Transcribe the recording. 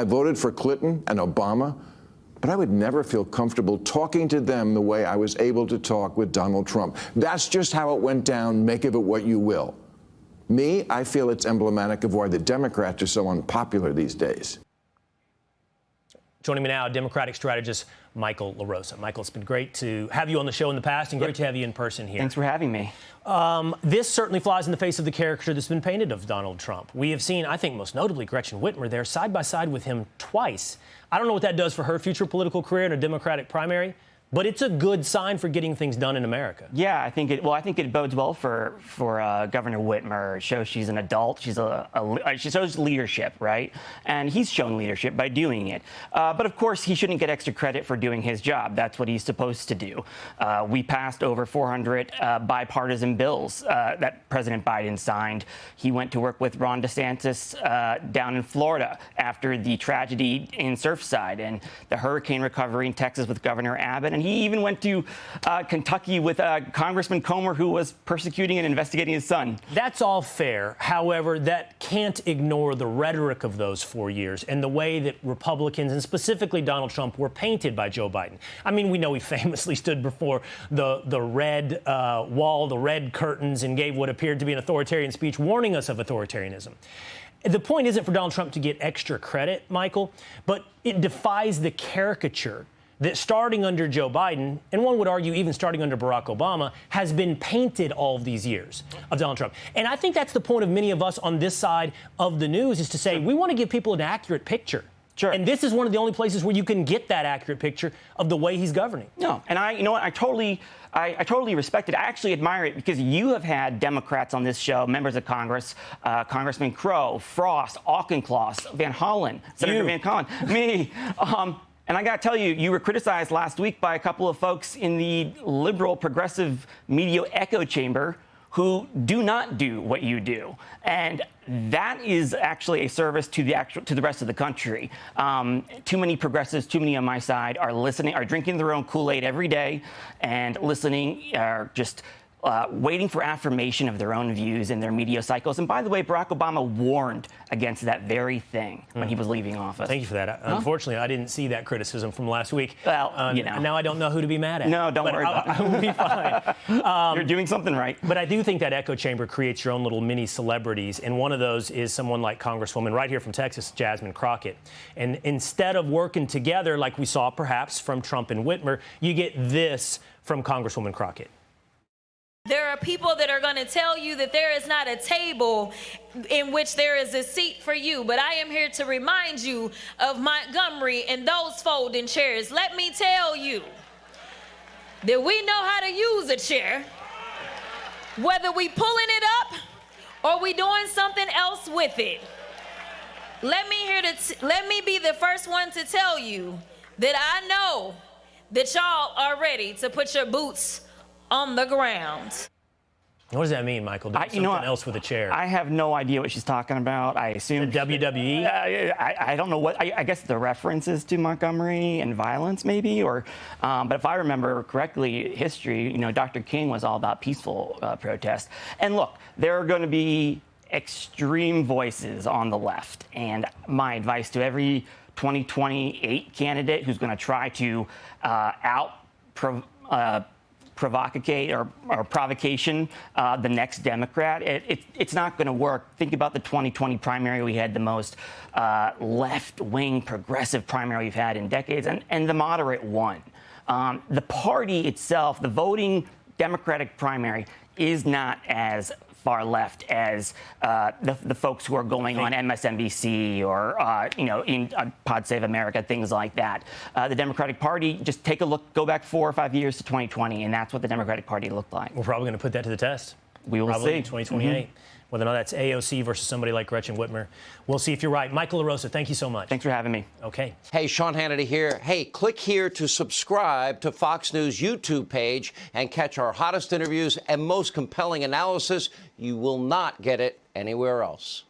I voted for Clinton and Obama, but I would never feel comfortable talking to them the way I was able to talk with Donald Trump. That's just how it went down. Make of it what you will. Me, I feel it's emblematic of why the Democrats are so unpopular these days. Joining me now, Democratic strategist Michael LaRosa. Michael, it's been great to have you on the show in the past and great to have you in person here. Thanks for having me. This certainly flies in the face of the caricature that's been painted of Donald Trump. We have seen, I think most notably, Gretchen Whitmer there side by side with him twice. I don't know what that does for her future political career in a Democratic primary, but it's a good sign for getting things done in America. Yeah, I think it bodes well for Governor Whitmer. It shows she's an adult. She shows leadership, right? And he's shown leadership by doing it. But of course, he shouldn't get extra credit for doing his job. That's what he's supposed to do. We passed over 400 bipartisan bills that President Biden signed. He went to work with Ron DeSantis down in Florida after the tragedy in Surfside and the hurricane recovery in Texas with Governor Abbott. And he even went to Kentucky with Congressman Comer, who was persecuting and investigating his son. That's all fair. However, that can't ignore the rhetoric of those 4 years and the way that Republicans, and specifically Donald Trump, were painted by Joe Biden. I mean, we know he famously stood before the red wall, the red curtains, and gave what appeared to be an authoritarian speech warning us of authoritarianism. The point isn't for Donald Trump to get extra credit, Michael, but it defies the caricature that starting under Joe Biden, and one would argue even starting under Barack Obama, has been painted all of these years of Donald Trump. And I think that's the point of many of us on this side of the news, is to say we want to give people an accurate picture. Sure. And this is one of the only places where you can get that accurate picture of the way he's governing. No, and you know what, I totally respect it. I actually admire it because you have had Democrats on this show, members of Congress, Congressman Crow, Frost, Auchincloss, Van Hollen, Senator Van Hollen, me. And I got to tell you, you were criticized last week by a couple of folks in the liberal progressive media echo chamber who do not do what you do. And that is actually a service to the rest of the country. Too many progressives, too many on my side are listening, are drinking their own Kool-Aid every day and listening, are just waiting for affirmation of their own views in their media cycles. And by the way, Barack Obama warned against that very thing when he was leaving office. Thank you for that. Unfortunately, I didn't see that criticism from last week. Well, you know. Now I don't know who to be mad at. No, don't worry about it. I will be fine. You're doing something right. But I do think that echo chamber creates your own little mini celebrities. And one of those is someone like Congresswoman right here from Texas, Jasmine Crockett. And instead of working together like we saw perhaps from Trump and Whitmer, you get this from Congresswoman Crockett. There are people that are going to tell you that there is not a table in which there is a seat for you. But I am here to remind you of Montgomery and those folding chairs. Let me tell you that we know how to use a chair, whether we pulling it up or we doing something else with it. Let me be the first one to tell you that I know that y'all are ready to put your boots on the ground. What does that mean, Michael? Doing something else with a chair? I have no idea what she's talking about. I assume the WWE. I don't know what. I guess the references to Montgomery and violence, maybe, or. But if I remember correctly, history. You know, Dr. King was all about peaceful protest. And look, there are going to be extreme voices on the left. And my advice to every 2028 candidate who's going to try to provocate or provocation the next Democrat, it's not going to work. Think about the 2020 primary. We had the most left-wing progressive primary we've had in decades, and the moderate won. The party itself, the voting Democratic primary, is not as far left as the folks who are going on MSNBC or in Pod Save America, things like that. The Democratic Party, just take a look, go back 4 or 5 years to 2020, and that's what the Democratic Party looked like. We're probably going to put that to the test. We will probably see. In 2028. Whether or not that's AOC versus somebody like Gretchen Whitmer. We'll see if you're right. Michael LaRosa, thank you so much. Thanks for having me. Okay. Hey, Sean Hannity here. Hey, click here to subscribe to Fox News YouTube page and catch our hottest interviews and most compelling analysis. You will not get it anywhere else.